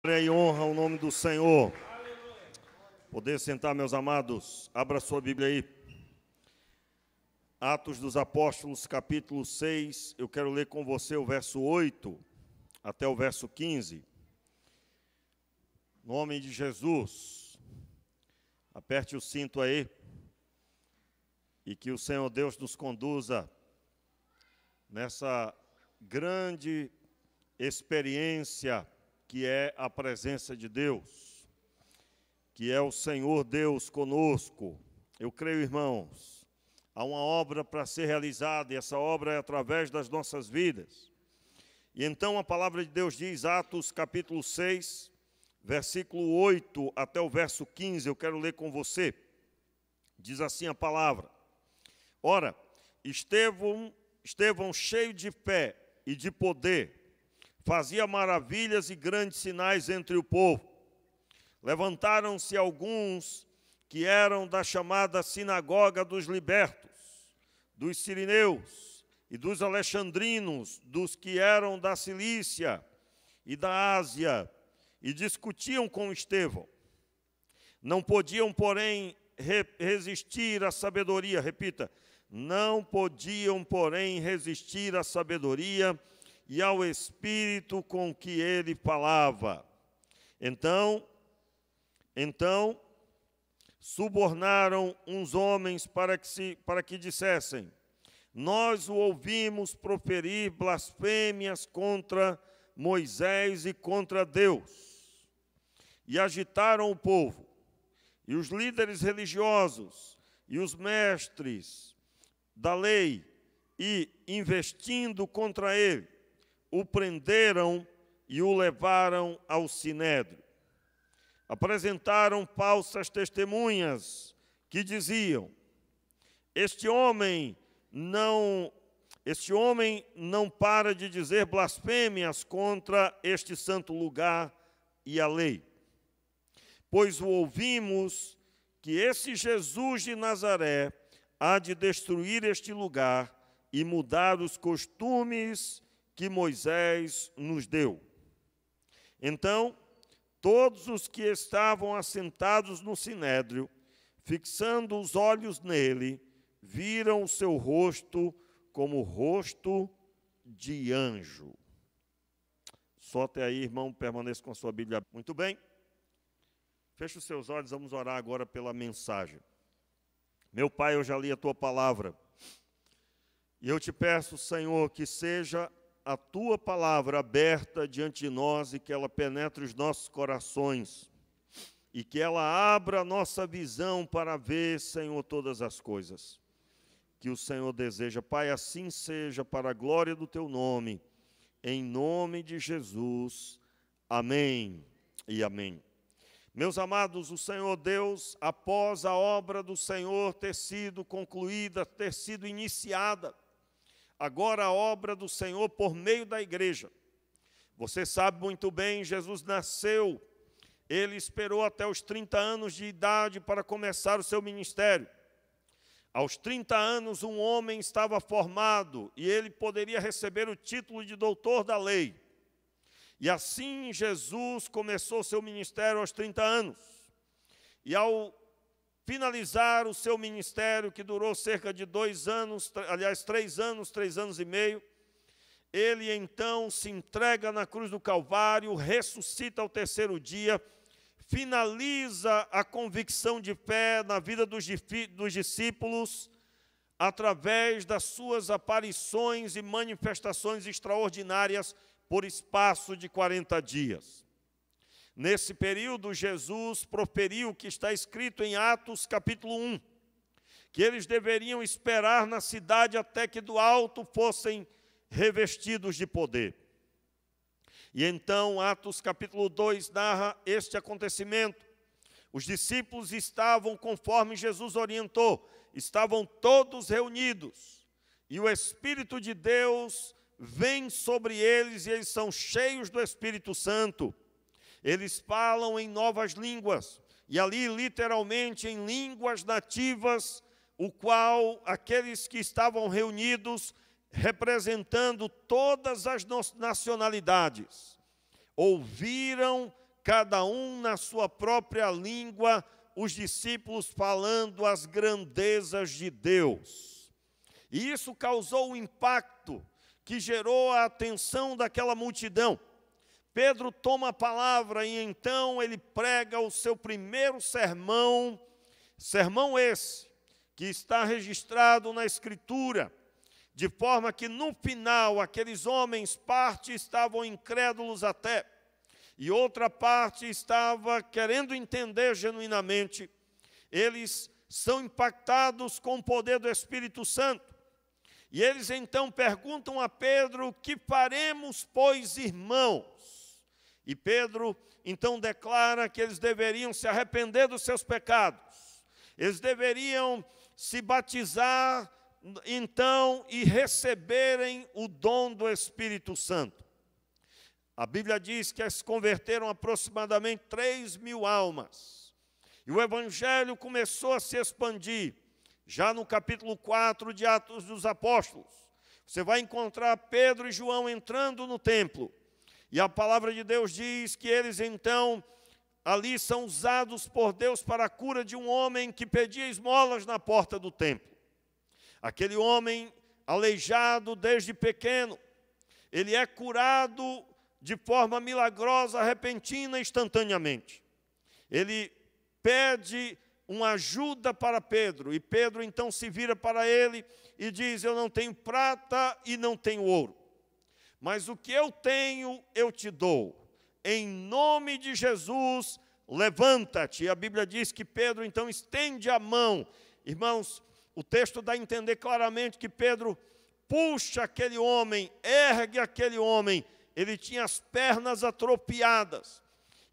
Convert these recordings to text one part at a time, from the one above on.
Glória e honra ao nome do Senhor. Poder sentar, meus amados. Abra sua Bíblia aí. Atos dos Apóstolos, capítulo 6. Eu quero ler com você o verso 8 até o verso 15. Em nome de Jesus. Aperte o cinto aí. E que o Senhor Deus nos conduza nessa grande experiência que é a presença de Deus, que é o Senhor Deus conosco. Eu creio, irmãos, há uma obra para ser realizada, e essa obra é através das nossas vidas. E então a palavra de Deus diz, Atos capítulo 6, versículo 8 até o verso 15, eu quero ler com você. Diz assim a palavra: Ora, Estevão cheio de fé e de poder, fazia maravilhas e grandes sinais entre o povo. Levantaram-se alguns que eram da chamada sinagoga dos libertos, dos sirineus e dos alexandrinos, dos que eram da Cilícia e da Ásia, e discutiam com Estevão. Não podiam, porém, resistir à sabedoria. Repita. Não podiam, porém, resistir à sabedoria e ao Espírito com que ele falava. Então, subornaram uns homens para que dissessem: nós o ouvimos proferir blasfêmias contra Moisés e contra Deus. E agitaram o povo, e os líderes religiosos, e os mestres da lei, e, investindo contra ele, o prenderam e o levaram ao sinédrio. Apresentaram falsas testemunhas que diziam: este homem não para de dizer blasfêmias contra este santo lugar e a lei. Pois o ouvimos que esse Jesus de Nazaré há de destruir este lugar e mudar os costumes que Moisés nos deu. Então, todos os que estavam assentados no sinédrio, fixando os olhos nele, viram o seu rosto como o rosto de anjo. Só até aí, irmão, permaneça com a sua Bíblia. Muito bem. Feche os seus olhos, vamos orar agora pela mensagem. Meu Pai, eu já li a Tua palavra. E eu te peço, Senhor, que seja a Tua palavra aberta diante de nós e que ela penetre os nossos corações e que ela abra a nossa visão para ver, Senhor, todas as coisas que o Senhor deseja. Pai, assim seja, para a glória do Teu nome, em nome de Jesus. Amém e amém. Meus amados, o Senhor Deus, após a obra do Senhor ter sido concluída, ter sido iniciada, agora a obra do Senhor por meio da igreja. Você sabe muito bem, Jesus nasceu, ele esperou até os 30 anos de idade para começar o seu ministério. Aos 30 anos, um homem estava formado e ele poderia receber o título de doutor da lei. E assim Jesus começou seu ministério aos 30 anos. E ao finalizar o seu ministério, que durou cerca de 2 anos, aliás, 3 anos e meio, ele então se entrega na cruz do Calvário, ressuscita ao 3º dia, finaliza a convicção de fé na vida dos discípulos, através das suas aparições e manifestações extraordinárias por espaço de 40 dias. Nesse período, Jesus proferiu o que está escrito em Atos capítulo 1, que eles deveriam esperar na cidade até que do alto fossem revestidos de poder. E então, Atos capítulo 2 narra este acontecimento. Os discípulos estavam, conforme Jesus orientou, estavam todos reunidos, e o Espírito de Deus vem sobre eles, e eles são cheios do Espírito Santo. Eles falam em novas línguas, e ali literalmente em línguas nativas, o qual aqueles que estavam reunidos, representando todas as nacionalidades, ouviram cada um na sua própria língua, os discípulos falando as grandezas de Deus. E isso causou um impacto que gerou a atenção daquela multidão. Pedro toma a palavra e então ele prega o seu primeiro sermão, sermão esse, que está registrado na Escritura, de forma que no final aqueles homens, parte estavam incrédulos até, e outra parte estava querendo entender genuinamente. Eles são impactados com o poder do Espírito Santo. E eles então perguntam a Pedro: que faremos, pois, irmãos? E Pedro então declara que eles deveriam se arrepender dos seus pecados. Eles deveriam se batizar então e receberem o dom do Espírito Santo. A Bíblia diz que se converteram aproximadamente 3.000 almas. E o Evangelho começou a se expandir. Já no capítulo 4 de Atos dos Apóstolos, você vai encontrar Pedro e João entrando no templo. E a palavra de Deus diz que eles então, ali são usados por Deus para a cura de um homem que pedia esmolas na porta do templo. Aquele homem aleijado desde pequeno, ele é curado de forma milagrosa, repentina, instantaneamente. Ele pede uma ajuda para Pedro, e Pedro então se vira para ele e diz: eu não tenho prata e não tenho ouro, mas o que eu tenho eu te dou. Em nome de Jesus, levanta-te. E a Bíblia diz que Pedro então estende a mão. Irmãos, o texto dá a entender claramente que Pedro puxa aquele homem, ergue aquele homem. Ele tinha as pernas atrofiadas,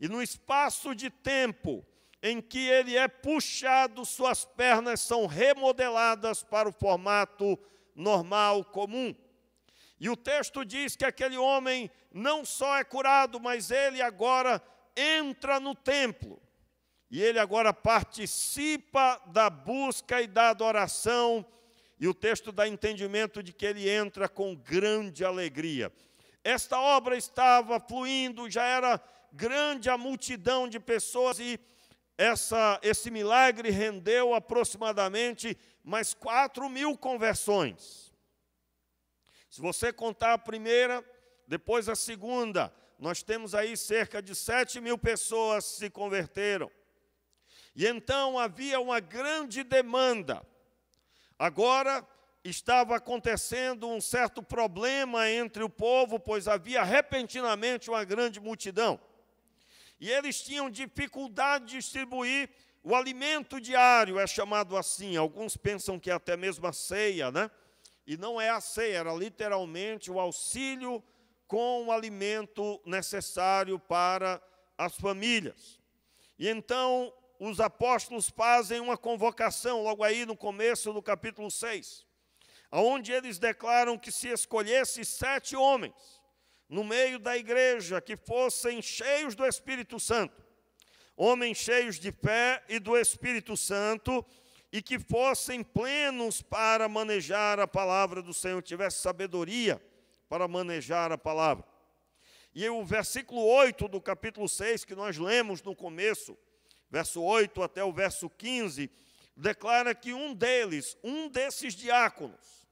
e no espaço de tempo em que ele é puxado, suas pernas são remodeladas para o formato normal, comum. E o texto diz que aquele homem não só é curado, mas ele agora entra no templo. E ele agora participa da busca e da adoração. E o texto dá entendimento de que ele entra com grande alegria. Esta obra estava fluindo, já era grande a multidão de pessoas, e esse milagre rendeu aproximadamente mais 4.000 conversões. Se você contar a primeira, depois a segunda, nós temos aí cerca de 7.000 pessoas se converteram. E então havia uma grande demanda. Agora estava acontecendo um certo problema entre o povo, pois havia repentinamente uma grande multidão. E eles tinham dificuldade de distribuir o alimento diário, é chamado assim. Alguns pensam que é até mesmo a ceia, né? E não é a ceia, era literalmente o auxílio com o alimento necessário para as famílias. E então os apóstolos fazem uma convocação, logo aí no começo do capítulo 6, onde eles declaram que se escolhesse 7 homens no meio da igreja que fossem cheios do Espírito Santo, homens cheios de fé e do Espírito Santo, e que fossem plenos para manejar a palavra do Senhor, tivesse sabedoria para manejar a palavra. E o versículo 8 do capítulo 6, que nós lemos no começo, verso 8 até o verso 15, declara que um desses diáconos,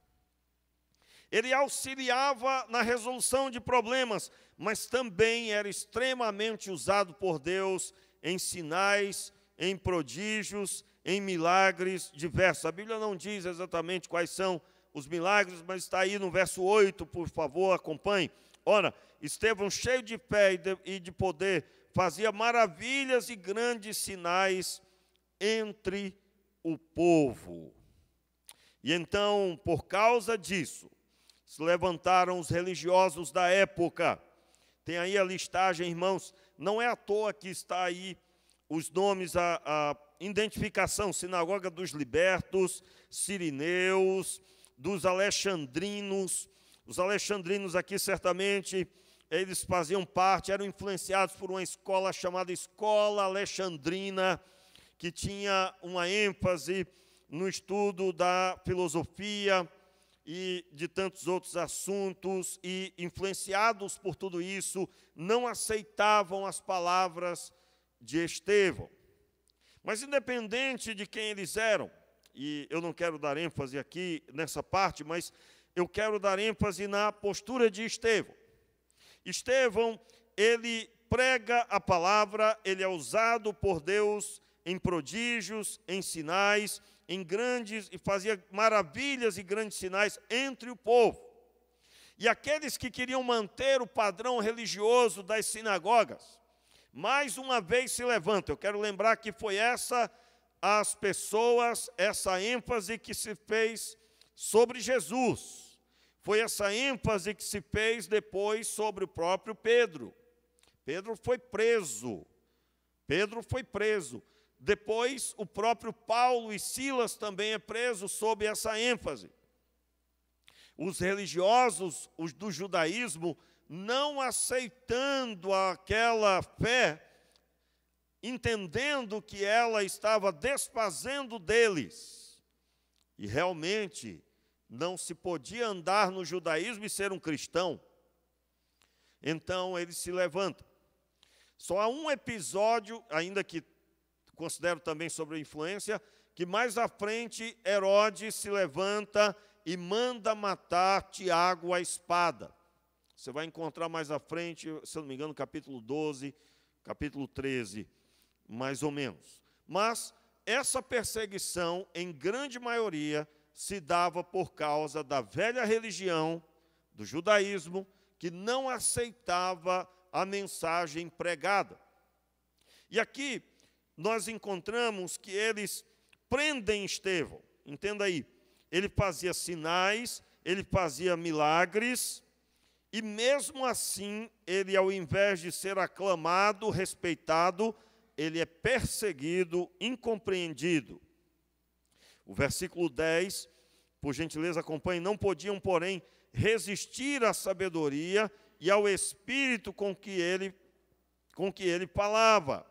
ele auxiliava na resolução de problemas, mas também era extremamente usado por Deus em sinais, em prodígios, em milagres diversos. A Bíblia não diz exatamente quais são os milagres, mas está aí no verso 8, por favor, acompanhe. Ora, Estevão, cheio de fé e de poder, fazia maravilhas e grandes sinais entre o povo. E então, por causa disso, se levantaram os religiosos da época. Tem aí a listagem, irmãos, não é à toa que está aí os nomes, a identificação: Sinagoga dos Libertos, Sirineus, dos Alexandrinos. Os alexandrinos aqui, certamente, eles faziam parte, eram influenciados por uma escola chamada Escola Alexandrina, que tinha uma ênfase no estudo da filosofia, e de tantos outros assuntos, e influenciados por tudo isso, não aceitavam as palavras de Estevão. Mas independente de quem eles eram, e eu não quero dar ênfase aqui nessa parte, mas eu quero dar ênfase na postura de Estevão. Estevão, ele prega a palavra, ele é usado por Deus em prodígios, em sinais, em grandes, e fazia maravilhas e grandes sinais entre o povo. E aqueles que queriam manter o padrão religioso das sinagogas, mais uma vez se levantam. Eu quero lembrar que foi essa ênfase que se fez sobre Jesus. Foi essa ênfase que se fez depois sobre o próprio Pedro. Pedro foi preso. Depois, o próprio Paulo e Silas também é preso sob essa ênfase. Os religiosos, os do judaísmo, não aceitando aquela fé, entendendo que ela estava desfazendo deles. E realmente não se podia andar no judaísmo e ser um cristão. Então eles se levantam. Só há um episódio, ainda que considero também sobre a influência, que mais à frente Herodes se levanta e manda matar Tiago à espada. Você vai encontrar mais à frente, se eu não me engano, capítulo 12, capítulo 13, mais ou menos. Mas essa perseguição, em grande maioria, se dava por causa da velha religião, do judaísmo, que não aceitava a mensagem pregada. E aqui nós encontramos que eles prendem Estevão. Entenda aí, ele fazia sinais, ele fazia milagres, e mesmo assim, ele, ao invés de ser aclamado, respeitado, ele é perseguido, incompreendido. O versículo 10, por gentileza, acompanhe: não podiam, porém, resistir à sabedoria e ao espírito com que ele falava.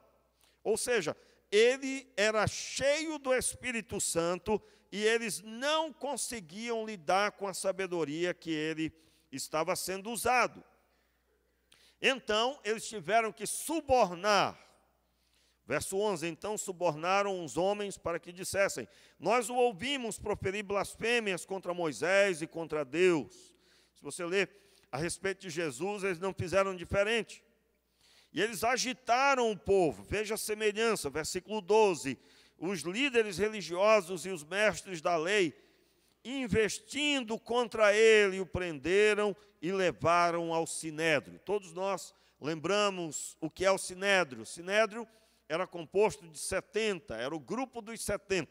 Ou seja, ele era cheio do Espírito Santo e eles não conseguiam lidar com a sabedoria que ele estava sendo usado. Então, eles tiveram que subornar. Verso 11, então subornaram os homens para que dissessem: nós o ouvimos proferir blasfêmias contra Moisés e contra Deus. Se você ler a respeito de Jesus, eles não fizeram diferente. E eles agitaram o povo. Veja a semelhança, versículo 12. Os líderes religiosos e os mestres da lei, investindo contra ele, o prenderam e levaram ao sinédrio. Todos nós lembramos o que é o sinédrio. O sinédrio era composto de 70, era o grupo dos 70.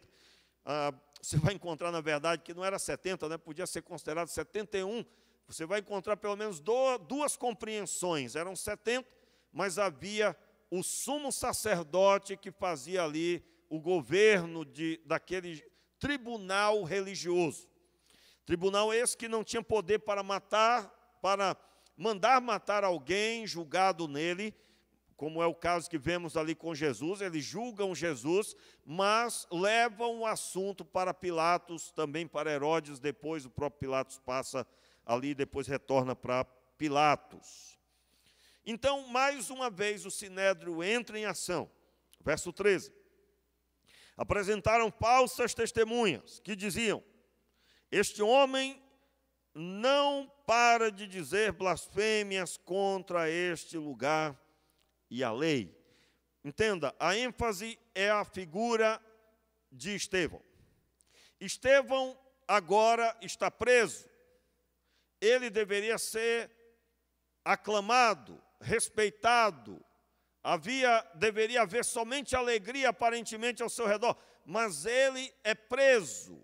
Você vai encontrar, na verdade, que não era 70, né? Podia ser considerado 71. Você vai encontrar pelo menos duas compreensões. Eram 70, mas havia o sumo sacerdote que fazia ali o governo daquele tribunal religioso. Tribunal esse que não tinha poder para mandar matar alguém julgado nele, como é o caso que vemos ali com Jesus. Eles julgam Jesus, mas levam o assunto para Pilatos, também para Herodes. Depois o próprio Pilatos passa ali, depois retorna para Pilatos. Então, mais uma vez, o sinédrio entra em ação. Verso 13. Apresentaram falsas testemunhas que diziam: este homem não para de dizer blasfêmias contra este lugar e a lei. Entenda, a ênfase é a figura de Estevão. Estevão agora está preso. Ele deveria ser aclamado, respeitado. Deveria haver somente alegria aparentemente ao seu redor, mas ele é preso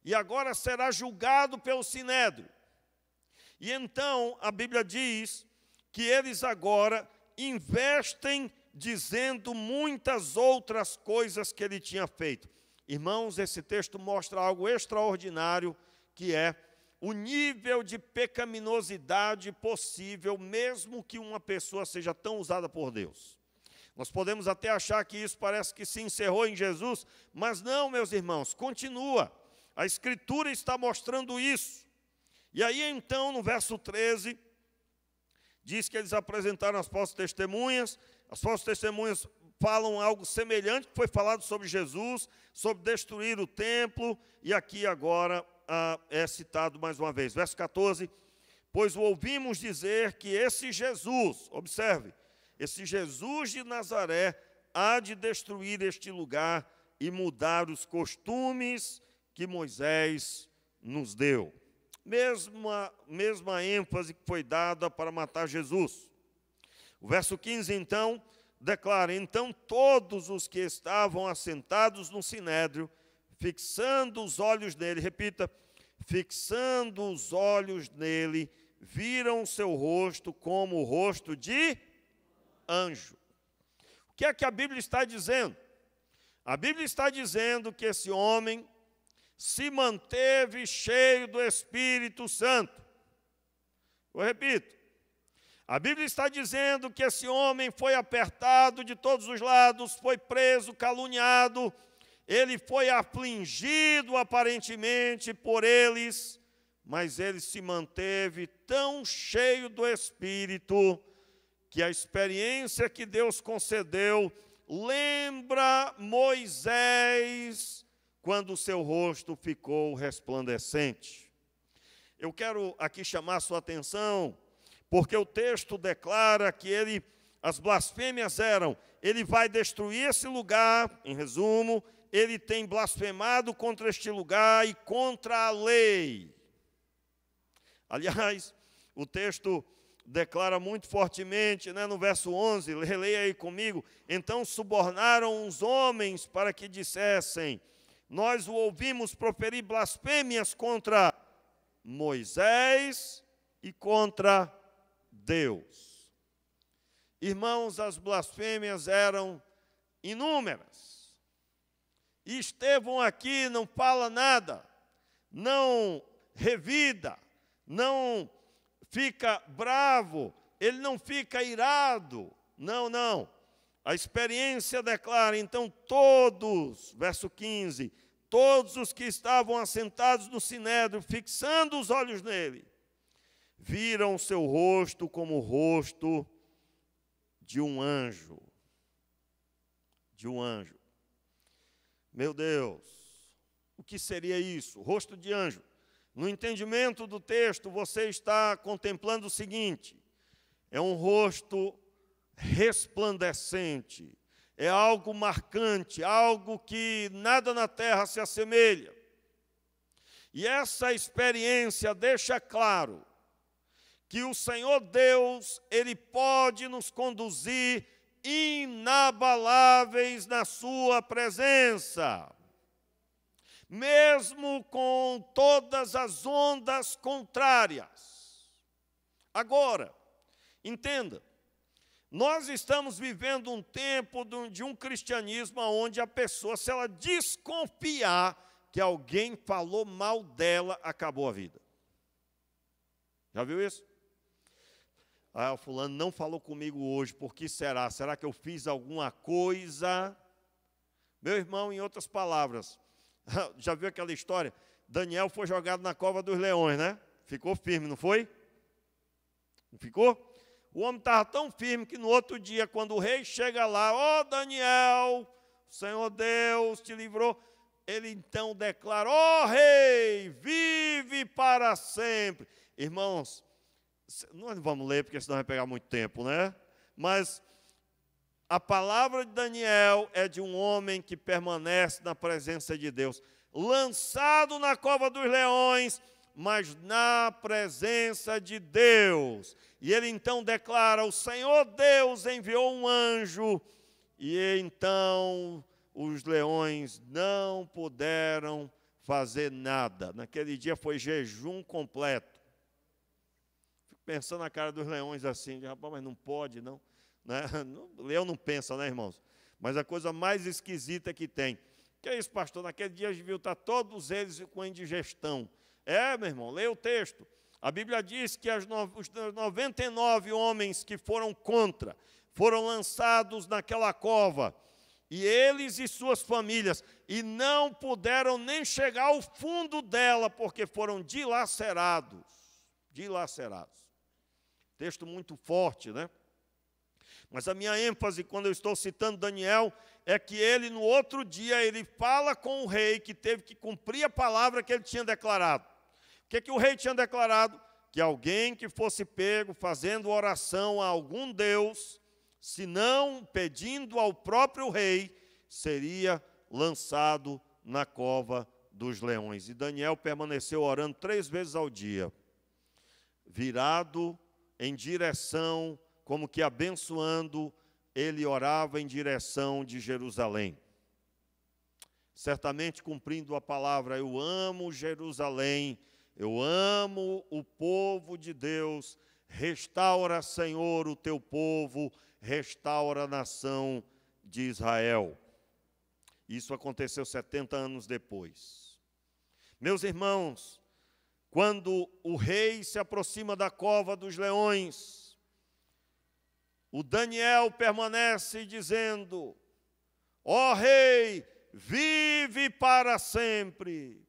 e agora será julgado pelo sinédrio. E então a Bíblia diz que eles agora investem dizendo muitas outras coisas que ele tinha feito. Irmãos, esse texto mostra algo extraordinário, que é o nível de pecaminosidade possível, mesmo que uma pessoa seja tão usada por Deus. Nós podemos até achar que isso parece que se encerrou em Jesus, mas não, meus irmãos, continua. A Escritura está mostrando isso. E aí, então, no verso 13, diz que eles apresentaram as falsas testemunhas. As falsas testemunhas falam algo semelhante que foi falado sobre Jesus, sobre destruir o templo, e aqui agora é citado mais uma vez. Verso 14, pois o ouvimos dizer que esse Jesus, observe, esse Jesus de Nazaré há de destruir este lugar e mudar os costumes que Moisés nos deu. Mesma ênfase que foi dada para matar Jesus. O verso 15, então, declara: então todos os que estavam assentados no sinédrio, fixando os olhos nele, repita, fixando os olhos nele, viram seu rosto como o rosto de anjo. O que é que a Bíblia está dizendo? A Bíblia está dizendo que esse homem se manteve cheio do Espírito Santo. Eu repito, a Bíblia está dizendo que esse homem foi apertado de todos os lados, foi preso, caluniado, ele foi afligido aparentemente por eles, mas ele se manteve tão cheio do Espírito que a experiência que Deus concedeu lembra Moisés quando o seu rosto ficou resplandecente. Eu quero aqui chamar a sua atenção, porque o texto declara que as blasfêmias eram, ele vai destruir esse lugar, em resumo, ele tem blasfemado contra este lugar e contra a lei. Aliás, o texto declara muito fortemente, no verso 11, releia aí comigo, então subornaram os homens para que dissessem, nós o ouvimos proferir blasfêmias contra Moisés e contra Deus. Irmãos, as blasfêmias eram inúmeras. E Estevão aqui não fala nada, não revida, não fica bravo, ele não fica irado, não. A experiência declara, então todos, verso 15, todos os que estavam assentados no sinédrio, fixando os olhos nele, viram o seu rosto como o rosto de um anjo. De um anjo. Meu Deus, o que seria isso? Rosto de anjo. No entendimento do texto, você está contemplando o seguinte: é um rosto resplandecente, é algo marcante, algo que nada na terra se assemelha. E essa experiência deixa claro que o Senhor Deus, Ele pode nos conduzir inabaláveis na sua presença, mesmo com todas as ondas contrárias. Agora, entenda, nós estamos vivendo um tempo de um cristianismo onde a pessoa, se ela desconfiar que alguém falou mal dela, acabou a vida. Já viu isso? O fulano não falou comigo hoje, por que será? Será que eu fiz alguma coisa? Meu irmão, em outras palavras, já viu aquela história? Daniel foi jogado na cova dos leões, né? Ficou firme, não foi? Não ficou? O homem estava tão firme que no outro dia, quando o rei chega lá, Daniel, o Senhor Deus te livrou. Ele então declara, rei, vive para sempre. Irmãos, nós não vamos ler, porque senão vai pegar muito tempo, né? Mas a palavra de Daniel é de um homem que permanece na presença de Deus, lançado na cova dos leões, mas na presença de Deus. E ele então declara, o Senhor Deus enviou um anjo, e então os leões não puderam fazer nada. Naquele dia foi jejum completo. Fico pensando na cara dos leões assim, rapaz, mas não pode, não. Né? O leão não pensa, né, irmãos? Mas a coisa mais esquisita que tem. Que é isso, pastor? Naquele dia viu estar todos eles com indigestão. Meu irmão, leia o texto. A Bíblia diz que os 99 homens que foram contra, foram lançados naquela cova, e eles e suas famílias, e não puderam nem chegar ao fundo dela, porque foram dilacerados. dilacerados. Texto muito forte, né? Mas a minha ênfase, quando eu estou citando Daniel, é que ele, no outro dia, ele fala com o rei que teve que cumprir a palavra que ele tinha declarado. O que o rei tinha declarado? Que alguém que fosse pego fazendo oração a algum deus, se não pedindo ao próprio rei, seria lançado na cova dos leões. E Daniel permaneceu orando 3 vezes ao dia, virado em direção, como que abençoando, ele orava em direção de Jerusalém. Certamente cumprindo a palavra, eu amo Jerusalém, eu amo o povo de Deus, restaura, Senhor, o teu povo, restaura a nação de Israel. Isso aconteceu 70 anos depois. Meus irmãos, quando o rei se aproxima da cova dos leões, o Daniel permanece dizendo: ó rei, vive para sempre.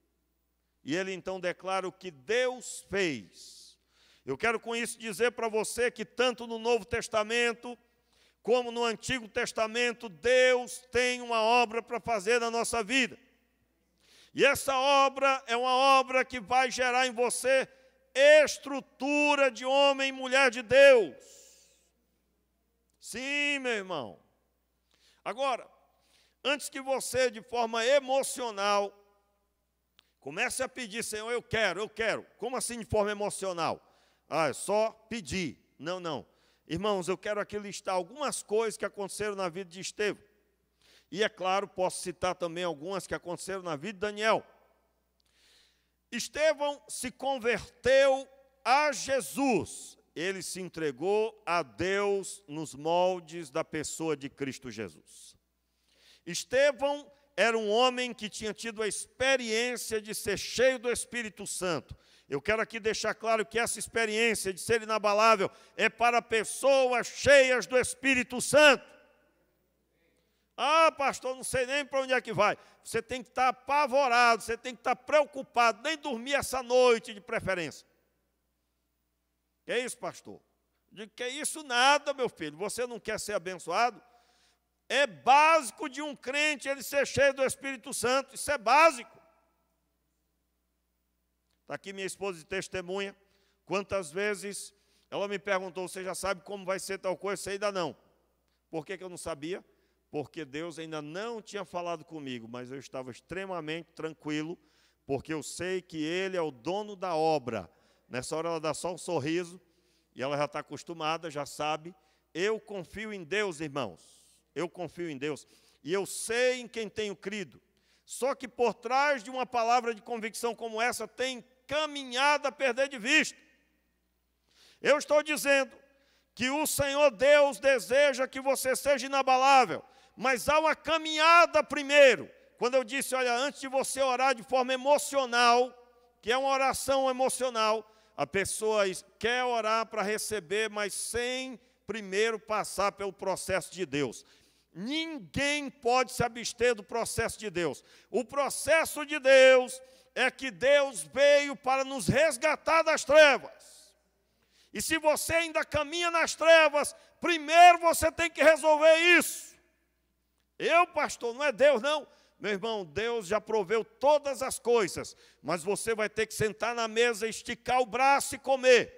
E ele então declara o que Deus fez. Eu quero com isso dizer para você que tanto no Novo Testamento, como no Antigo Testamento, Deus tem uma obra para fazer na nossa vida. E essa obra é uma obra que vai gerar em você estrutura de homem e mulher de Deus. Sim, meu irmão. Agora, antes que você, de forma emocional, comece a pedir: Senhor, eu quero. Como assim de forma emocional? É só pedir. Não. Irmãos, eu quero aqui listar algumas coisas que aconteceram na vida de Estevão. E é claro, posso citar também algumas que aconteceram na vida de Daniel. Estevão se converteu a Jesus. Ele se entregou a Deus nos moldes da pessoa de Cristo Jesus. Estevão era um homem que tinha tido a experiência de ser cheio do Espírito Santo. Eu quero aqui deixar claro que essa experiência de ser inabalável é para pessoas cheias do Espírito Santo. Ah, pastor, não sei nem para onde é que vai. Você tem que estar apavorado, você tem que estar preocupado, nem dormir essa noite de preferência. Que é isso, pastor? Digo, que é isso nada, meu filho. Você não quer ser abençoado? É básico de um crente ele ser cheio do Espírito Santo. Isso é básico. Está aqui minha esposa de testemunha. Quantas vezes ela me perguntou: você já sabe como vai ser tal coisa? Você ainda não. Por que eu não sabia? Porque Deus ainda não tinha falado comigo, mas eu estava extremamente tranquilo, porque eu sei que Ele é o dono da obra. Nessa hora ela dá só um sorriso, e ela já está acostumada, já sabe. Eu confio em Deus, irmãos. Eu confio em Deus. E eu sei em quem tenho crido. Só que por trás de uma palavra de convicção como essa, tem caminhada a perder de vista. Eu estou dizendo que o Senhor Deus deseja que você seja inabalável, mas há uma caminhada primeiro. Quando eu disse, olha, antes de você orar de forma emocional, que é uma oração emocional, a pessoa quer orar para receber, mas sem primeiro passar pelo processo de Deus. Ninguém pode se abster do processo de Deus. O processo de Deus é que Deus veio para nos resgatar das trevas. E se você ainda caminha nas trevas, primeiro você tem que resolver isso. Eu, pastor, não é Deus, não. Meu irmão, Deus já proveu todas as coisas, mas você vai ter que sentar na mesa, esticar o braço e comer.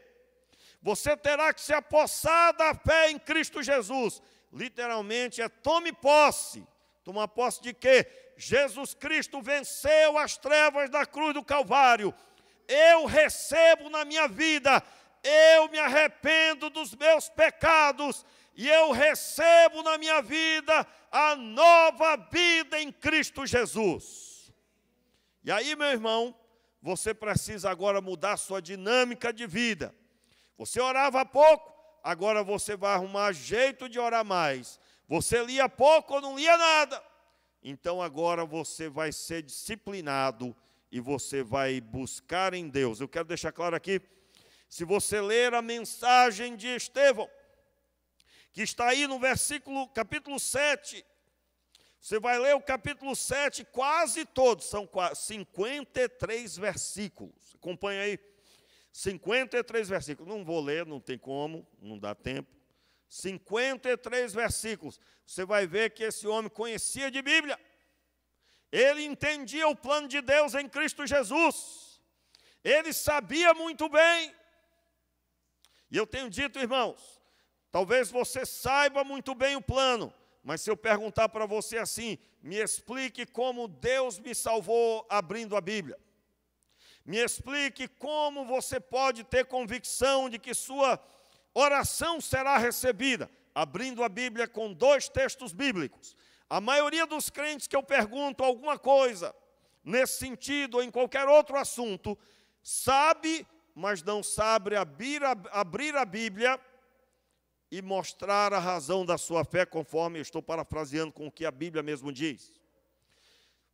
Você terá que se apossar da fé em Cristo Jesus. Literalmente é tome posse. Tomar posse de quê? Jesus Cristo venceu as trevas da cruz do Calvário. Eu recebo na minha vida, eu me arrependo dos meus pecados e eu recebo na minha vida a nova vida em Cristo Jesus. E aí, meu irmão, você precisa agora mudar sua dinâmica de vida. Você orava pouco, agora você vai arrumar jeito de orar mais. Você lia pouco ou não lia nada. Então agora você vai ser disciplinado e você vai buscar em Deus. Eu quero deixar claro aqui, se você ler a mensagem de Estevão, que está aí no capítulo 7, você vai ler o capítulo 7 quase todo, são 53 versículos. Acompanha aí. 53 versículos. Não vou ler, não tem como, não dá tempo. 53 versículos. Você vai ver que esse homem conhecia de Bíblia. Ele entendia o plano de Deus em Cristo Jesus. Ele sabia muito bem. E eu tenho dito, irmãos, talvez você saiba muito bem o plano, mas se eu perguntar para você assim, me explique como Deus me salvou abrindo a Bíblia. Me explique como você pode ter convicção de que sua oração será recebida, abrindo a Bíblia com 2 textos bíblicos. A maioria dos crentes que eu pergunto alguma coisa nesse sentido ou em qualquer outro assunto, sabe, mas não sabe abrir a Bíblia e mostrar a razão da sua fé, conforme eu estou parafraseando com o que a Bíblia mesmo diz.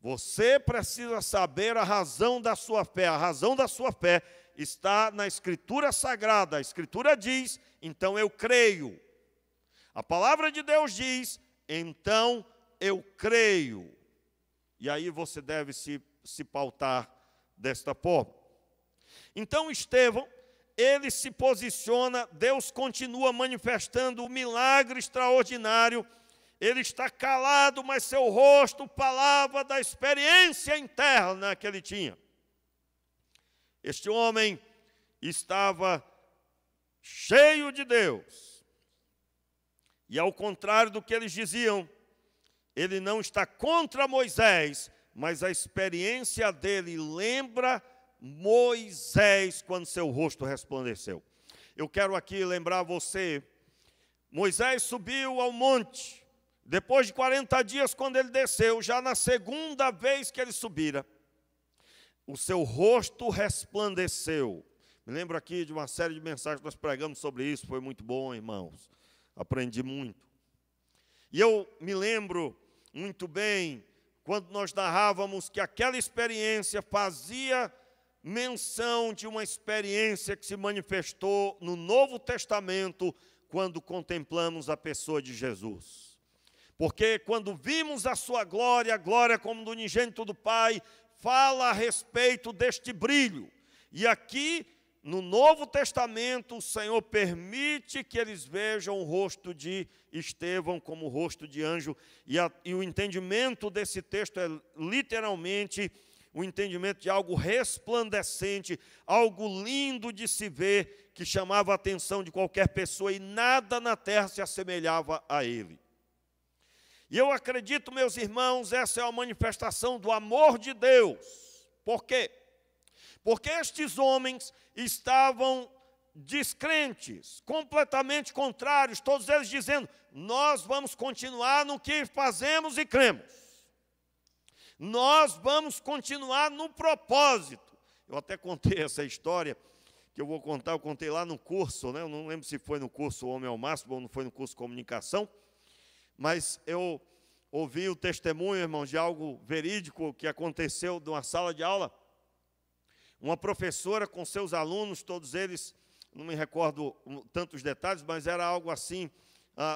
Você precisa saber a razão da sua fé. A razão da sua fé está na Escritura Sagrada. A Escritura diz, então eu creio. A palavra de Deus diz, então eu creio. E aí você deve se pautar desta forma. Então Estevão, ele se posiciona, Deus continua manifestando o milagre extraordinário. Ele está calado, mas seu rosto falava da experiência interna que ele tinha. Este homem estava cheio de Deus. E ao contrário do que eles diziam, ele não está contra Moisés, mas a experiência dele lembra Moisés quando seu rosto resplandeceu. Eu quero aqui lembrar você, Moisés subiu ao monte, depois de 40 dias quando ele desceu, já na segunda vez que ele subira, o seu rosto resplandeceu. Me lembro aqui de uma série de mensagens que nós pregamos sobre isso, foi muito bom, irmãos, aprendi muito. E eu me lembro muito bem, quando nós narrávamos que aquela experiência fazia menção de uma experiência que se manifestou no Novo Testamento, quando contemplamos a pessoa de Jesus. Porque quando vimos a sua glória, a glória como do unigênito do Pai, fala a respeito deste brilho. E aqui, no Novo Testamento, o Senhor permite que eles vejam o rosto de Estevão como o rosto de anjo. E o entendimento desse texto é literalmente o entendimento de algo resplandecente, algo lindo de se ver, que chamava a atenção de qualquer pessoa e nada na terra se assemelhava a ele. E eu acredito, meus irmãos, essa é uma manifestação do amor de Deus. Por quê? Porque estes homens estavam descrentes, completamente contrários, todos eles dizendo, nós vamos continuar no que fazemos e cremos. Nós vamos continuar no propósito. Eu até contei essa história, que eu vou contar, eu contei lá no curso, né? Eu não lembro se foi no curso Homem ao Máximo ou não foi no curso Comunicação, mas eu ouvi o testemunho, irmãos, de algo verídico que aconteceu numa sala de aula. Uma professora com seus alunos, todos eles, não me recordo tantos detalhes, mas era algo assim,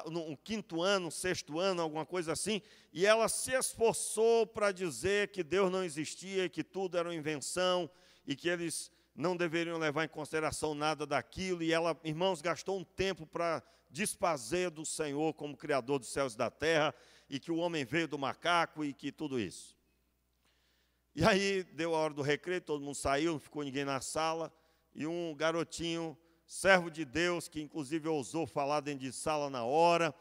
no 5º ano, 6º ano, alguma coisa assim, e ela se esforçou para dizer que Deus não existia, que tudo era uma invenção, e que eles não deveriam levar em consideração nada daquilo, e ela, irmãos, gastou um tempo para desfazer do Senhor como Criador dos céus e da terra, e que o homem veio do macaco, e que tudo isso. E aí, deu a hora do recreio, todo mundo saiu, não ficou ninguém na sala, e um garotinho, servo de Deus, que inclusive ousou falar dentro de sala na hora,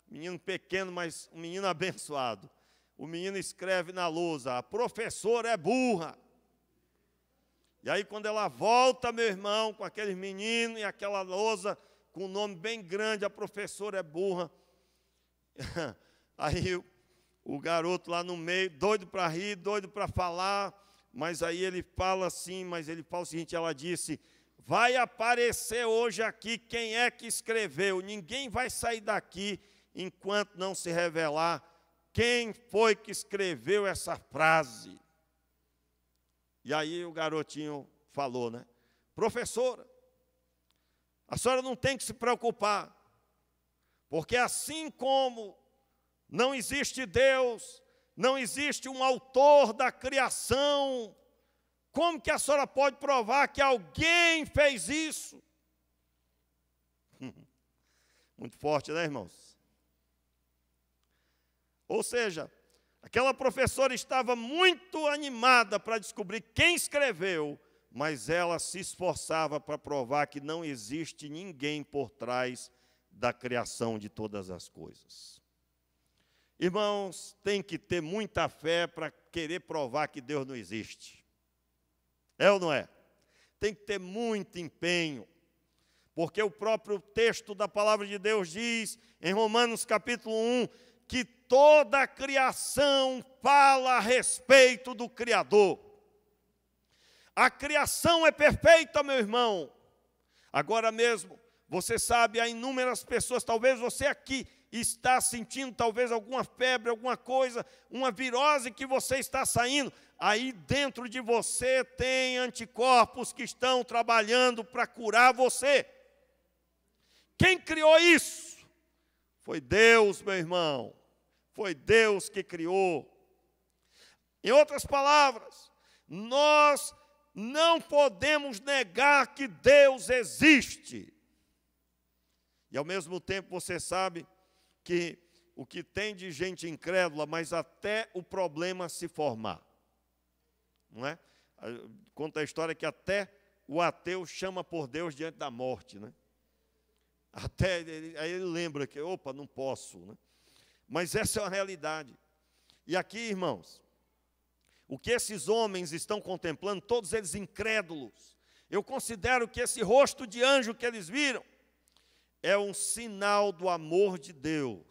menino pequeno, mas um menino abençoado. O menino escreve na lousa, a professora é burra. E aí quando ela volta, meu irmão, com aqueles meninos e aquela lousa, com um nome bem grande, a professora é burra. Aí o garoto lá no meio, doido para rir, doido para falar, mas aí ele fala assim, mas ele fala o seguinte, ela disse, vai aparecer hoje aqui quem é que escreveu, ninguém vai sair daqui enquanto não se revelar quem foi que escreveu essa frase. E aí o garotinho falou, né? Professora, a senhora não tem que se preocupar, porque assim como não existe Deus, não existe um autor da criação Como que a senhora pode provar que alguém fez isso? Muito forte, né, irmãos? Ou seja, aquela professora estava muito animada para descobrir quem escreveu, mas ela se esforçava para provar que não existe ninguém por trás da criação de todas as coisas. Irmãos, tem que ter muita fé para querer provar que Deus não existe. É ou não é? Tem que ter muito empenho, porque o próprio texto da palavra de Deus diz, em Romanos capítulo 1, que toda a criação fala a respeito do Criador. A criação é perfeita, meu irmão. Agora mesmo, você sabe, há inúmeras pessoas, talvez você aqui está sentindo talvez alguma febre, alguma coisa, uma virose que você está saindo. Aí dentro de você tem anticorpos que estão trabalhando para curar você. Quem criou isso? Foi Deus, meu irmão. Foi Deus que criou. Em outras palavras, nós não podemos negar que Deus existe. E ao mesmo tempo você sabe que o que tem de gente incrédula, mas até o problema se formar. Não é? Conta a história que até o ateu chama por Deus diante da morte, né? Aí ele lembra que, opa, não posso, né? Mas essa é a realidade. E aqui, irmãos, o que esses homens estão contemplando, todos eles incrédulos, eu considero que esse rosto de anjo que eles viram é um sinal do amor de Deus.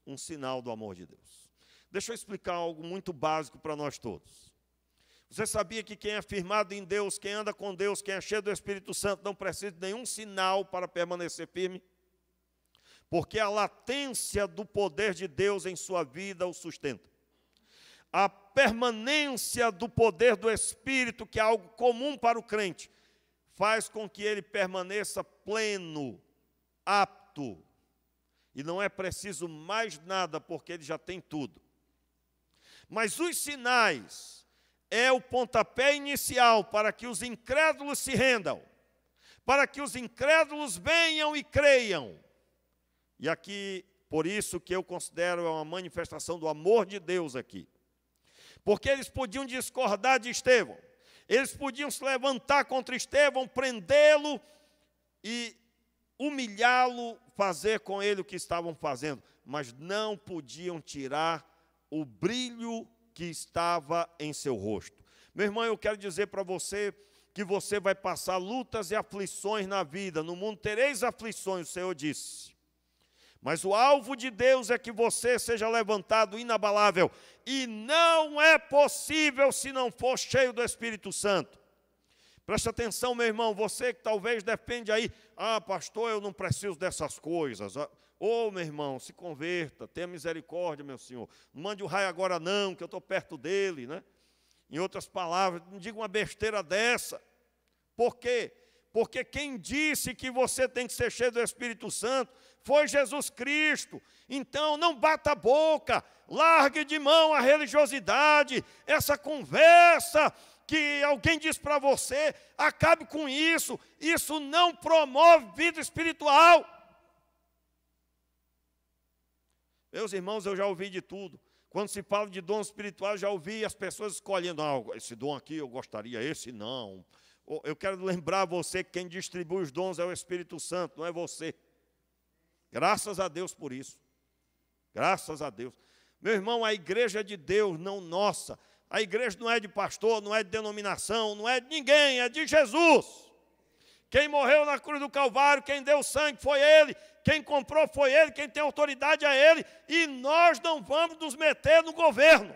Um sinal do amor de Deus. Deixa eu explicar algo muito básico para nós todos. Você sabia que quem é firmado em Deus, quem anda com Deus, quem é cheio do Espírito Santo, não precisa de nenhum sinal para permanecer firme? Porque a latência do poder de Deus em sua vida o sustenta. A permanência do poder do Espírito, que é algo comum para o crente, faz com que ele permaneça pleno, apto. E não é preciso mais nada, porque ele já tem tudo. Mas os sinais é o pontapé inicial para que os incrédulos se rendam, para que os incrédulos venham e creiam. E aqui, por isso que eu considero uma manifestação do amor de Deus aqui. Porque eles podiam discordar de Estevão, eles podiam se levantar contra Estevão, prendê-lo e humilhá-lo, fazer com ele o que estavam fazendo, mas não podiam tirar o brilho que estava em seu rosto. Meu irmão, eu quero dizer para você que você vai passar lutas e aflições na vida. No mundo tereis aflições, o Senhor disse. Mas o alvo de Deus é que você seja levantado inabalável. E não é possível se não for cheio do Espírito Santo. Preste atenção, meu irmão, você que talvez depende aí, pastor, eu não preciso dessas coisas. Meu irmão, se converta, tenha misericórdia, meu senhor. Não mande o raio agora não, que eu estou perto dele, né? Em outras palavras, não diga uma besteira dessa. Por quê? Porque quem disse que você tem que ser cheio do Espírito Santo foi Jesus Cristo. Então, não bata a boca, largue de mão a religiosidade, essa conversa que alguém diz para você, acabe com isso. Isso não promove vida espiritual. Meus irmãos, eu já ouvi de tudo. Quando se fala de dom espiritual, já ouvi as pessoas escolhendo, esse dom aqui eu gostaria, esse não. Eu quero lembrar a você que quem distribui os dons é o Espírito Santo, não é você. Graças a Deus por isso. Graças a Deus. Meu irmão, a igreja é de Deus, não nossa. A igreja não é de pastor, não é de denominação, não é de ninguém, é de Jesus. Quem morreu na cruz do Calvário, quem deu sangue foi Ele, quem comprou foi Ele, quem tem autoridade é Ele, e nós não vamos nos meter no governo.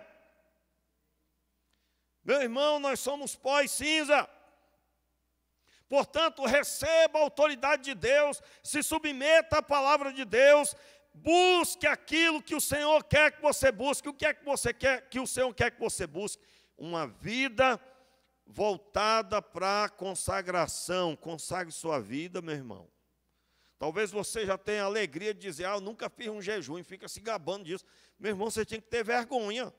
Meu irmão, nós somos pó e cinza. Portanto, receba a autoridade de Deus, se submeta à palavra de Deus, busque aquilo que o Senhor quer que você busque. O que é que você quer que o Senhor quer que você busque? Uma vida voltada para a consagração. Consagre sua vida, meu irmão. Talvez você já tenha a alegria de dizer, eu nunca fiz um jejum, e fica se gabando disso. Meu irmão, você tinha que ter vergonha.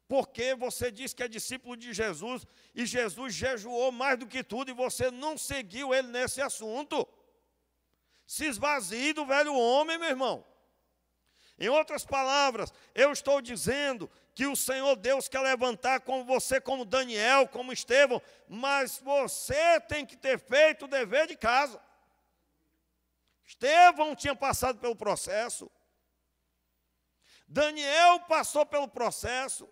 Porque você diz que é discípulo de Jesus e Jesus jejuou mais do que tudo e você não seguiu ele nesse assunto. Se esvazie do velho homem, meu irmão. Em outras palavras, eu estou dizendo que o Senhor Deus quer levantar como você, como Daniel, como Estevão, mas você tem que ter feito o dever de casa. Estevão tinha passado pelo processo. Daniel passou pelo processo.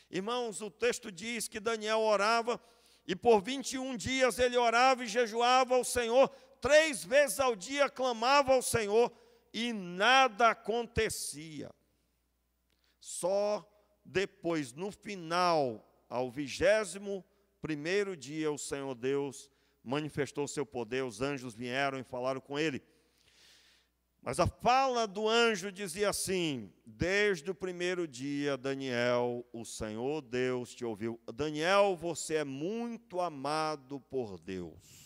Irmãos, o texto diz que Daniel orava, e por 21 dias ele orava e jejuava ao Senhor, 3 vezes ao dia clamava ao Senhor, e nada acontecia. Só depois, no final, ao 21º dia, o Senhor Deus manifestou seu poder, os anjos vieram e falaram com ele. Mas a fala do anjo dizia assim: desde o primeiro dia, Daniel, o Senhor Deus te ouviu. Daniel, você é muito amado por Deus.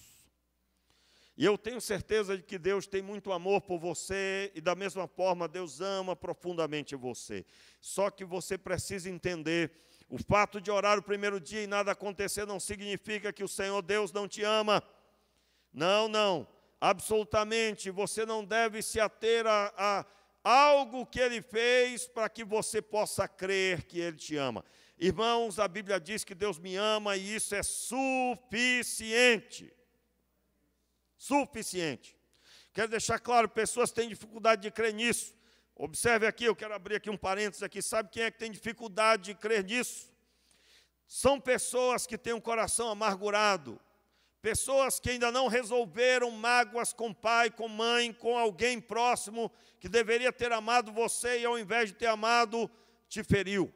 E eu tenho certeza de que Deus tem muito amor por você, e da mesma forma Deus ama profundamente você. Só que você precisa entender, o fato de orar o primeiro dia e nada acontecer não significa que o Senhor Deus não te ama. Não, não. Absolutamente, você não deve se ater a algo que Ele fez para que você possa crer que Ele te ama. Irmãos, a Bíblia diz que Deus me ama e isso é suficiente. Suficiente. Quero deixar claro, pessoas têm dificuldade de crer nisso. Observe aqui, eu quero abrir aqui um parênteses aqui. Sabe quem é que tem dificuldade de crer nisso? São pessoas que têm um coração amargurado. Pessoas que ainda não resolveram mágoas com pai, com mãe, com alguém próximo que deveria ter amado você e ao invés de ter amado, te feriu.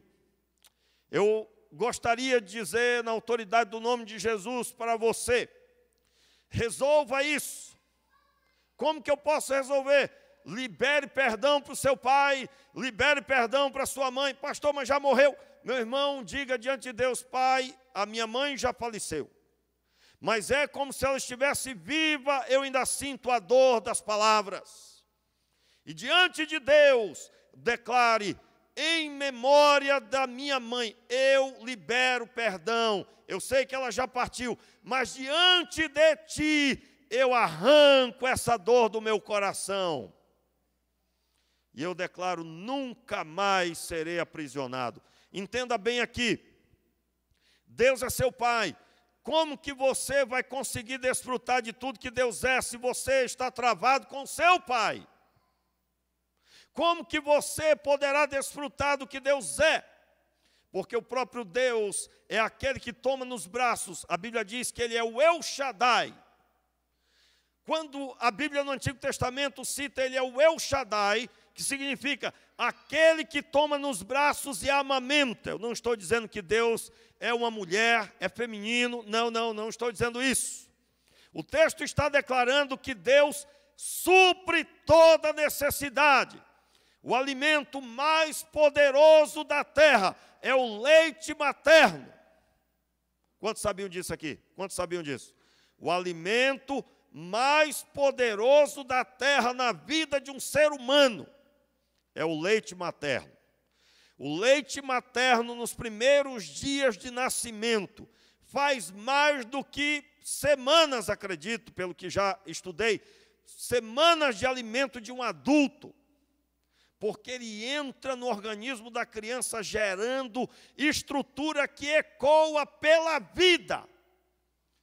Eu gostaria de dizer na autoridade do nome de Jesus para você: resolva isso. Como que eu posso resolver? Libere perdão para o seu pai, libere perdão para a sua mãe. Pastor, mas já morreu. Meu irmão, diga diante de Deus: Pai, a minha mãe já faleceu. Mas é como se ela estivesse viva, eu ainda sinto a dor das palavras. E diante de Deus, declare: em memória da minha mãe, eu libero perdão. Eu sei que ela já partiu, mas diante de ti, eu arranco essa dor do meu coração. E eu declaro: nunca mais serei aprisionado. Entenda bem aqui, Deus é seu pai. Como que você vai conseguir desfrutar de tudo que Deus é se você está travado com seu pai? Como que você poderá desfrutar do que Deus é? Porque o próprio Deus é aquele que toma nos braços. A Bíblia diz que Ele é o El Shaddai. Quando a Bíblia no Antigo Testamento cita Ele é o El Shaddai, que significa aquele que toma nos braços e amamenta. Eu não estou dizendo que Deus é uma mulher, é feminino. Não estou dizendo isso. O texto está declarando que Deus supre toda necessidade. O alimento mais poderoso da terra é o leite materno. Quantos sabiam disso aqui? Quantos sabiam disso? O alimento mais poderoso da terra na vida de um ser humano é o leite materno. O leite materno nos primeiros dias de nascimento faz mais do que semanas, acredito, pelo que já estudei, semanas de alimento de um adulto. Porque ele entra no organismo da criança gerando estrutura que ecoa pela vida.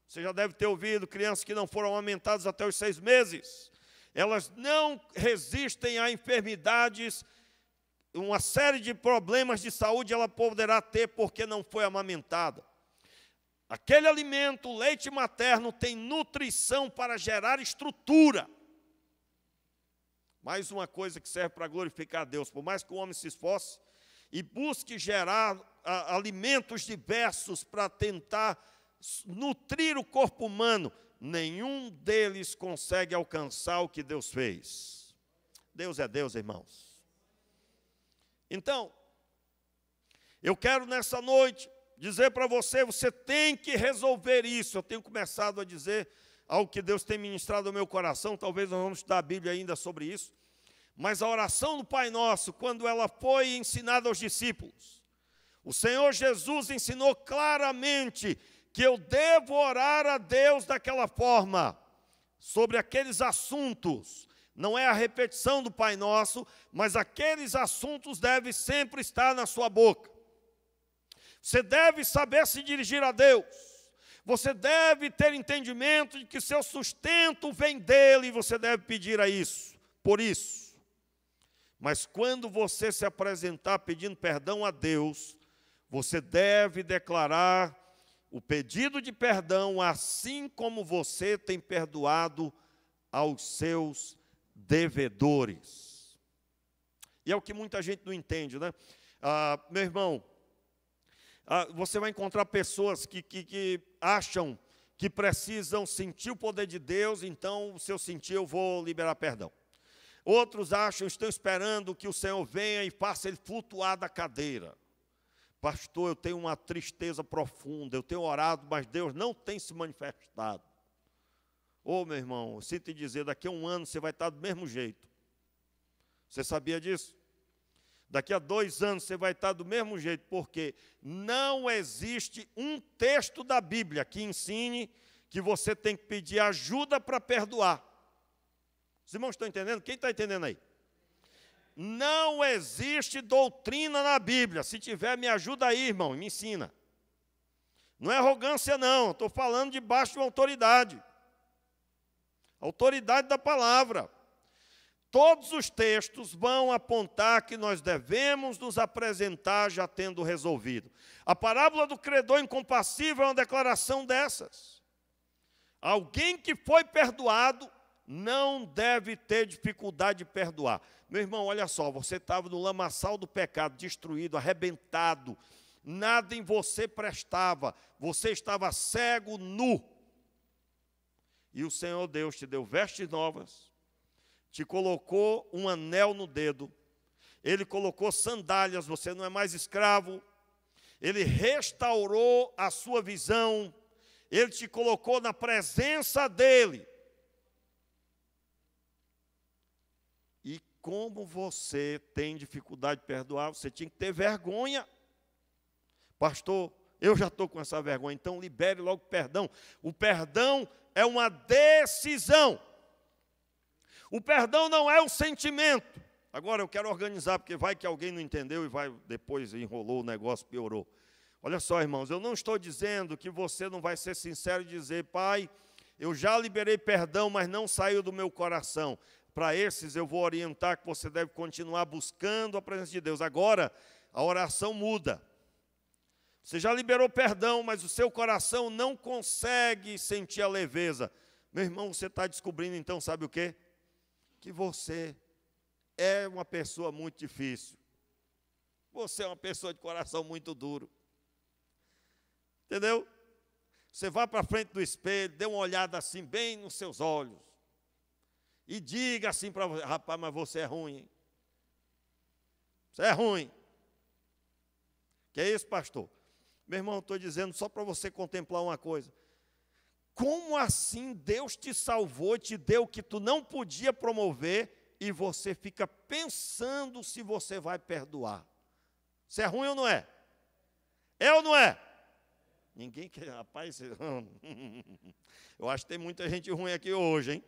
Você já deve ter ouvido crianças que não foram amamentadas até os 6 meses. Elas não resistem a enfermidades, uma série de problemas de saúde ela poderá ter porque não foi amamentada. Aquele alimento, o leite materno, tem nutrição para gerar estrutura. Mais uma coisa que serve para glorificar a Deus. Por mais que o homem se esforce e busque gerar alimentos diversos para tentar nutrir o corpo humano, nenhum deles consegue alcançar o que Deus fez. Deus é Deus, irmãos. Então, eu quero nessa noite dizer para você, você tem que resolver isso. Eu tenho começado a dizer algo que Deus tem ministrado ao meu coração, talvez nós vamos estudar a Bíblia ainda sobre isso, mas a oração do Pai Nosso, quando ela foi ensinada aos discípulos, O Senhor Jesus ensinou claramente que eu devo orar a Deus daquela forma, sobre aqueles assuntos. Não é a repetição do Pai Nosso, mas aqueles assuntos devem sempre estar na sua boca. Você deve saber se dirigir a Deus. Você deve ter entendimento de que seu sustento vem dele e você deve pedir a isso, por isso. Mas quando você se apresentar pedindo perdão a Deus, você deve declarar o pedido de perdão, assim como você tem perdoado aos seus devedores. E é o que muita gente não entende, né? Meu irmão, você vai encontrar pessoas que acham que precisam sentir o poder de Deus, então, se eu sentir, eu vou liberar perdão. Outros acham, estão esperando que o Senhor venha e faça ele flutuar da cadeira. Pastor, eu tenho uma tristeza profunda, eu tenho orado, mas Deus não tem se manifestado. Ô, meu irmão, eu sinto te dizer, daqui a um ano você vai estar do mesmo jeito. Você sabia disso? Daqui a 2 anos você vai estar do mesmo jeito, porque não existe um texto da Bíblia que ensine que você tem que pedir ajuda para perdoar. Os irmãos estão entendendo? Quem está entendendo aí? Não existe doutrina na Bíblia. Se tiver, me ajuda aí, irmão, me ensina. Não é arrogância, não. Estou falando debaixo de uma autoridade. Autoridade da palavra. Todos os textos vão apontar que nós devemos nos apresentar já tendo resolvido. A parábola do credor incompassível é uma declaração dessas. Alguém que foi perdoado não deve ter dificuldade de perdoar. Meu irmão, olha só, você estava no lamaçal do pecado, destruído, arrebentado, nada em você prestava, você estava cego, nu. E o Senhor Deus te deu vestes novas, te colocou um anel no dedo, Ele colocou sandálias, você não é mais escravo, Ele restaurou a sua visão, Ele te colocou na presença dEle. E como você tem dificuldade de perdoar, você tinha que ter vergonha. Pastor, eu já estou com essa vergonha, então libere logo o perdão. O perdão é uma decisão. O perdão não é um sentimento. Agora eu quero organizar, porque vai que alguém não entendeu e vai depois enrolou o negócio, piorou. Olha só, irmãos, eu não estou dizendo que você não vai ser sincero e dizer, Pai, eu já liberei perdão, mas não saiu do meu coração. Para esses eu vou orientar que você deve continuar buscando a presença de Deus. Agora, a oração muda. Você já liberou perdão, mas o seu coração não consegue sentir a leveza. Meu irmão, você está descobrindo então, sabe o quê? Que você é uma pessoa muito difícil. Você é uma pessoa de coração muito duro. Entendeu? Você vá para frente do espelho, dê uma olhada assim, bem nos seus olhos. E diga assim para você, rapaz, mas você é ruim, hein? Você é ruim. Que é isso, pastor? Meu irmão, estou dizendo só para você contemplar uma coisa. Como assim Deus te salvou, te deu o que tu não podia promover e você fica pensando se você vai perdoar? Você é ruim ou não é? É ou não é? Ninguém quer, rapaz, eu acho que tem muita gente ruim aqui hoje, hein?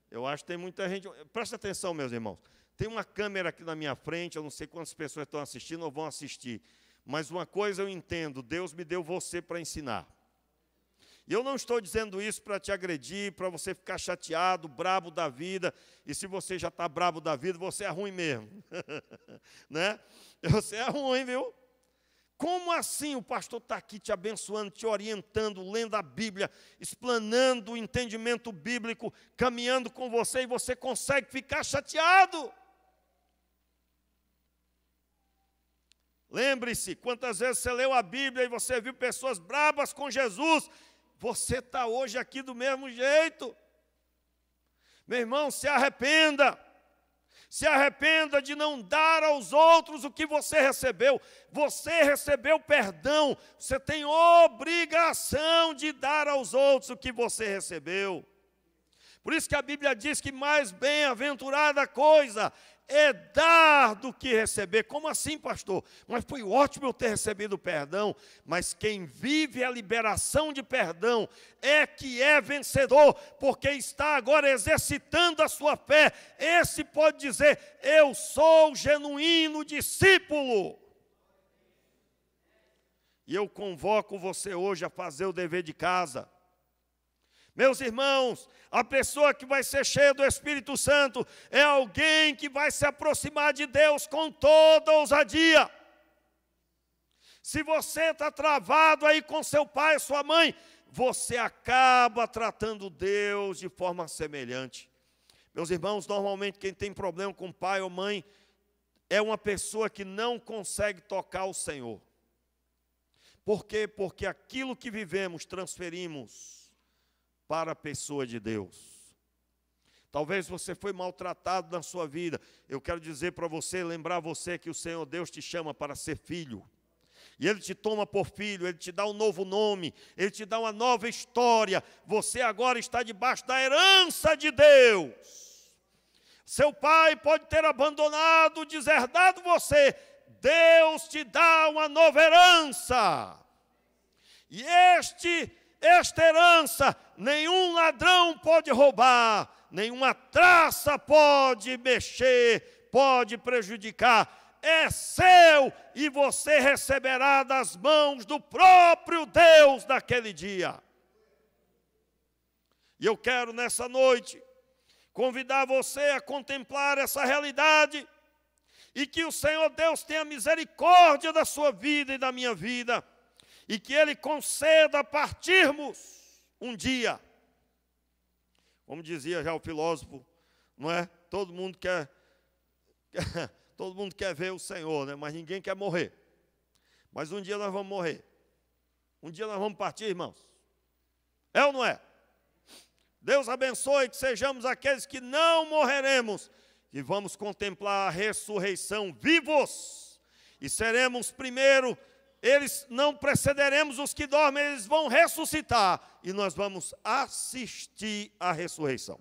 Eu acho que tem muita gente... Presta atenção, meus irmãos. Tem uma câmera aqui na minha frente, eu não sei quantas pessoas estão assistindo ou vão assistir. Mas uma coisa eu entendo, Deus me deu você para ensinar. E eu não estou dizendo isso para te agredir, para você ficar chateado, brabo da vida. E se você já está brabo da vida, você é ruim mesmo. Né? Você é ruim, viu? Como assim o pastor está aqui te abençoando, te orientando, lendo a Bíblia, explanando o entendimento bíblico, caminhando com você e você consegue ficar chateado? Lembre-se, quantas vezes você leu a Bíblia e você viu pessoas brabas com Jesus, você está hoje aqui do mesmo jeito. Meu irmão, se arrependa. Se arrependa de não dar aos outros o que você recebeu. Você recebeu perdão. Você tem obrigação de dar aos outros o que você recebeu. Por isso que a Bíblia diz que mais bem-aventurada coisa é dar do que receber. Como assim, pastor? Mas foi ótimo eu ter recebido perdão. Mas quem vive a liberação de perdão é que é vencedor, porque está agora exercitando a sua fé. Esse pode dizer: eu sou genuíno discípulo. E eu convoco você hoje a fazer o dever de casa. Meus irmãos, a pessoa que vai ser cheia do Espírito Santo é alguém que vai se aproximar de Deus com toda ousadia. Se você está travado aí com seu pai, sua mãe, você acaba tratando Deus de forma semelhante. Meus irmãos, normalmente quem tem problema com pai ou mãe é uma pessoa que não consegue tocar o Senhor. Por quê? Porque aquilo que vivemos, transferimos para a pessoa de Deus. Talvez você foi maltratado na sua vida. Eu quero dizer para você, lembrar você que o Senhor Deus te chama para ser filho. E Ele te toma por filho, Ele te dá um novo nome, Ele te dá uma nova história. Você agora está debaixo da herança de Deus. Seu pai pode ter abandonado, deserdado você. Deus te dá uma nova herança. E esta herança, nenhum ladrão pode roubar, nenhuma traça pode mexer, pode prejudicar. É seu e você receberá das mãos do próprio Deus naquele dia. E eu quero nessa noite convidar você a contemplar essa realidade e que o Senhor Deus tenha misericórdia da sua vida e da minha vida e que Ele conceda partirmos um dia. Como dizia já o filósofo, não é? Todo mundo quer ver o Senhor, né? Mas ninguém quer morrer. Mas um dia nós vamos morrer. Um dia nós vamos partir, irmãos. É ou não é? Deus abençoe que sejamos aqueles que não morreremos e vamos contemplar a ressurreição vivos. E seremos primeiro, eles não precederemos os que dormem, eles vão ressuscitar. E nós vamos assistir à ressurreição.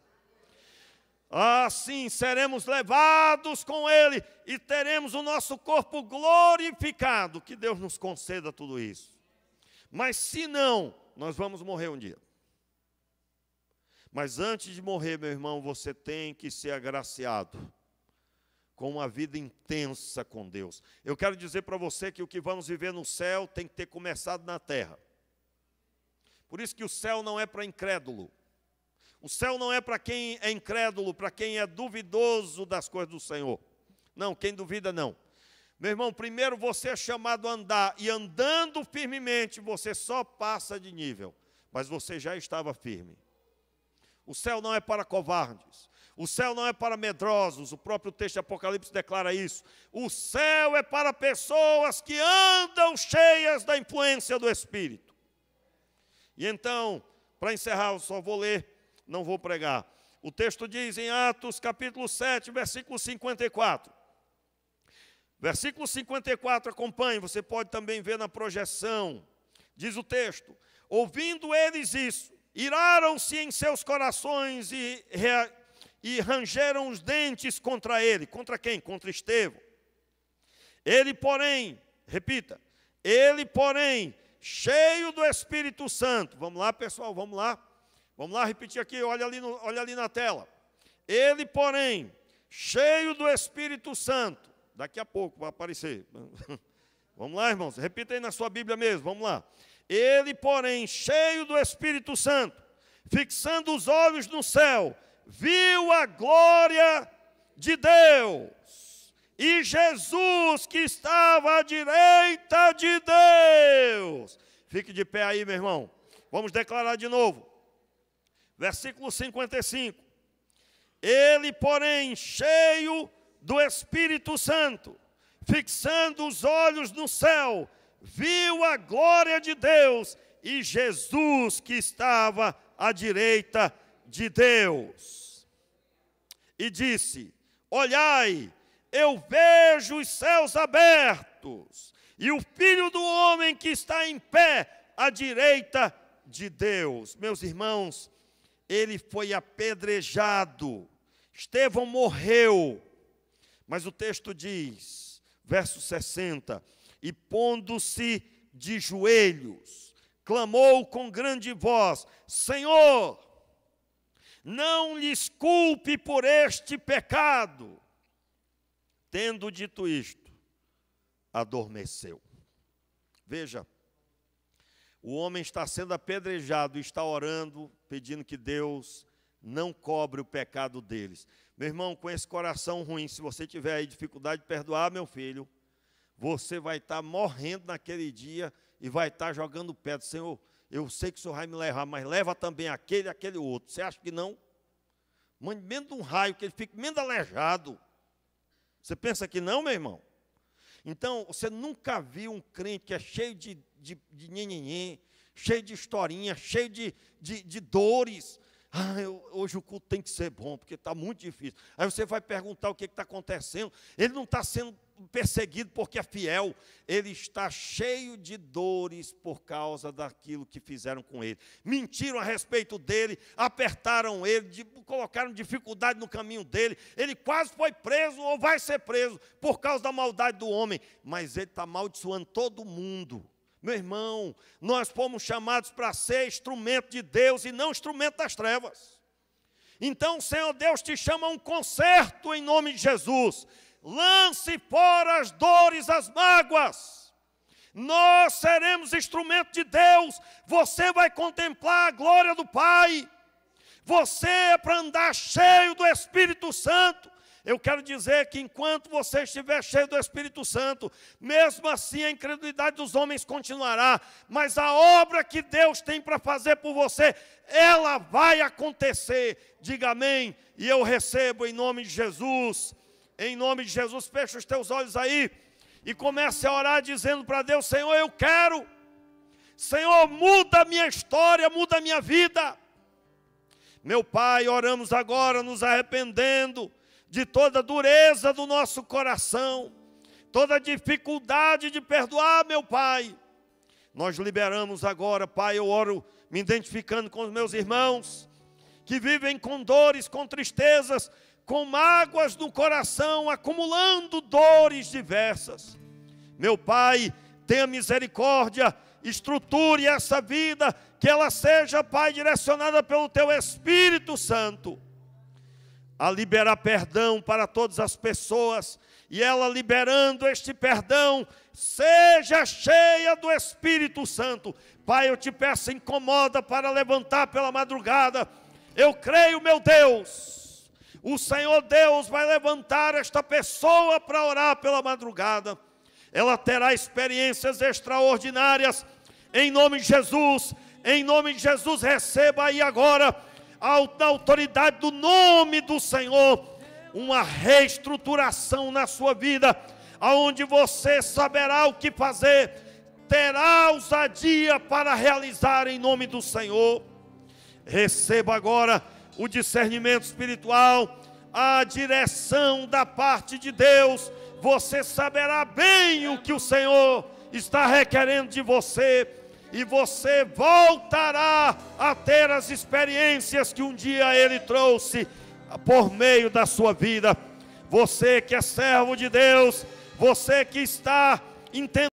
Assim seremos levados com Ele e teremos o nosso corpo glorificado. Que Deus nos conceda tudo isso. Mas se não, nós vamos morrer um dia. Mas antes de morrer, meu irmão, você tem que ser agraciado com uma vida intensa com Deus. Eu quero dizer para você que o que vamos viver no céu tem que ter começado na terra. Por isso que o céu não é para incrédulo. O céu não é para quem é incrédulo, para quem é duvidoso das coisas do Senhor. Não, quem duvida não. Meu irmão, primeiro você é chamado a andar, e andando firmemente você só passa de nível, mas você já estava firme. O céu não é para covardes, o céu não é para medrosos, o próprio texto de Apocalipse declara isso. O céu é para pessoas que andam cheias da influência do Espírito. E então, para encerrar, eu só vou ler, não vou pregar. O texto diz em Atos capítulo 7, versículo 54. Versículo 54, acompanhe, você pode também ver na projeção. Diz o texto: ouvindo eles isso, iraram-se em seus corações e rangeram os dentes contra ele. Contra quem? Contra Estevão. Ele, porém, repita, ele, porém, cheio do Espírito Santo. Vamos lá, pessoal, vamos lá. Vamos lá repetir aqui, olha ali na tela. Ele, porém, cheio do Espírito Santo. Daqui a pouco vai aparecer. Vamos lá, irmãos, repita aí na sua Bíblia mesmo, vamos lá. Ele, porém, cheio do Espírito Santo, fixando os olhos no céu, viu a glória de Deus e Jesus que estava à direita de Deus. Fique de pé aí, meu irmão. Vamos declarar de novo. Versículo 55. Ele, porém, cheio do Espírito Santo, fixando os olhos no céu, viu a glória de Deus e Jesus que estava à direita de Deus. E disse: olhai, eu vejo os céus abertos e o Filho do Homem que está em pé à direita de Deus. Meus irmãos, ele foi apedrejado. Estevão morreu. Mas o texto diz, verso 60, e pondo-se de joelhos, clamou com grande voz, Senhor, não lhes culpe por este pecado. Tendo dito isto, adormeceu. Veja, o homem está sendo apedrejado, está orando, pedindo que Deus não cobre o pecado deles. Meu irmão, com esse coração ruim, se você tiver aí dificuldade de perdoar, meu filho, você vai estar morrendo naquele dia e vai estar jogando pedra. Senhor, eu sei que o Senhor vai me levar, mas leva também aquele e aquele outro. Você acha que não? Mande menos de um raio, que ele fique menos aleijado. Você pensa que não, meu irmão? Então, você nunca viu um crente que é cheio de nhenhenhê, cheio de historinha, cheio de dores. Hoje o culto tem que ser bom, porque está muito difícil. Aí você vai perguntar o que está acontecendo. Ele não está sendo perseguido porque é fiel. Ele está cheio de dores por causa daquilo que fizeram com ele. Mentiram a respeito dele, apertaram ele, colocaram dificuldade no caminho dele. Ele quase foi preso ou vai ser preso por causa da maldade do homem. Mas ele está amaldiçoando todo mundo. Meu irmão, nós fomos chamados para ser instrumento de Deus e não instrumento das trevas. Então, o Senhor Deus te chama a um conserto em nome de Jesus. Lance fora as dores, as mágoas. Nós seremos instrumento de Deus. Você vai contemplar a glória do Pai. Você é para andar cheio do Espírito Santo. Eu quero dizer que enquanto você estiver cheio do Espírito Santo, mesmo assim a incredulidade dos homens continuará, mas a obra que Deus tem para fazer por você, ela vai acontecer. Diga amém, e eu recebo em nome de Jesus. Em nome de Jesus, fecha os teus olhos aí e comece a orar dizendo para Deus, Senhor, eu quero. Senhor, muda a minha história, muda a minha vida. Meu Pai, oramos agora nos arrependendo de toda a dureza do nosso coração, toda a dificuldade de perdoar, meu Pai. Nós liberamos agora, Pai, eu oro me identificando com os meus irmãos, que vivem com dores, com tristezas, com mágoas no coração, acumulando dores diversas. Meu Pai, tenha misericórdia, estruture essa vida, que ela seja, Pai, direcionada pelo Teu Espírito Santo, a liberar perdão para todas as pessoas, e ela liberando este perdão, seja cheia do Espírito Santo. Pai, eu te peço, incomoda para levantar pela madrugada. Eu creio, meu Deus, o Senhor Deus vai levantar esta pessoa para orar pela madrugada. Ela terá experiências extraordinárias, em nome de Jesus. Em nome de Jesus, receba aí agora, na autoridade do nome do Senhor, uma reestruturação na sua vida, aonde você saberá o que fazer, terá ousadia para realizar em nome do Senhor. Receba agora o discernimento espiritual, a direção da parte de Deus. Você saberá bem o que o Senhor está requerendo de você, e você voltará a ter as experiências que um dia Ele trouxe por meio da sua vida. Você que é servo de Deus, você que está entendendo